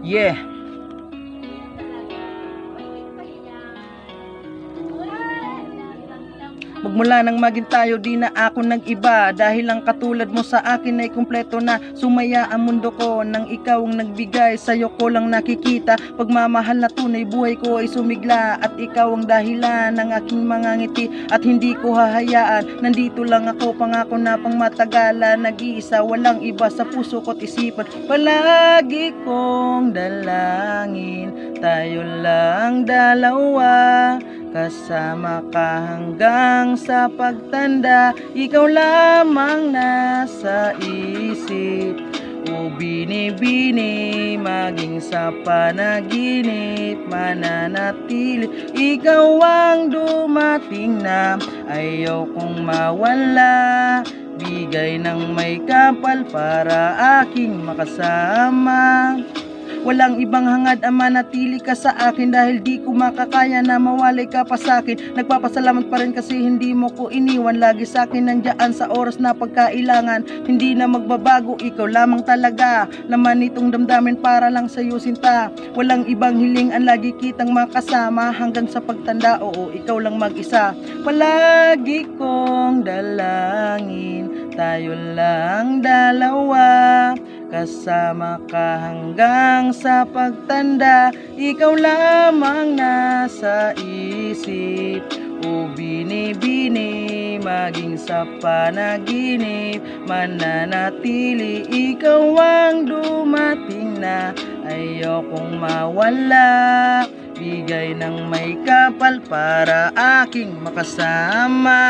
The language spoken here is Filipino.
Yeah. Magmula nang maging tayo, di na ako nag-iba. Dahil ang katulad mo sa akin ay kumpleto na. Sumaya ang mundo ko nang ikaw ang nagbigay. Sa'yo ko lang nakikita pagmamahal na tunay. Buhay ko ay sumigla at ikaw ang dahilan ng aking mga ngiti. At hindi ko hahayaan, nandito lang ako, pangako na pang matagalan. Nag-iisa, walang iba sa puso ko't isipan. Palagi kong dalangin, tayo lang dalawa. Kasama ka hanggang sa pagtanda, ikaw lamang nasa isip. O bini-bini, maging sa panaginip, mananatili. Ikaw ang dumating na, ayaw kong mawala. Bigay ng may kapal para aking makasama. Walang ibang hangad ang manatili ka sa akin, dahil di ko makakaya na mawalay ka pa sa akin. Nagpapasalamat pa rin kasi hindi mo ko iniwan. Lagi sa akin nandiyan sa oras na pagkailangan. Hindi na magbabago, ikaw lamang talaga. Laman itong damdamin para lang sa'yo sinta. Walang ibang hiling ang lagi kitang makasama hanggang sa pagtanda, oo ikaw lang mag-isa. Palagi kong dalangin, tayo lang dalawa. Kasama ka hanggang sa pagtanda, ikaw lamang nasa isip. O bini-bini, maging sa panaginip, mananatili. Ikaw ang dumating na, ayokong mawala. Bigay ng may kapal para aking makasama.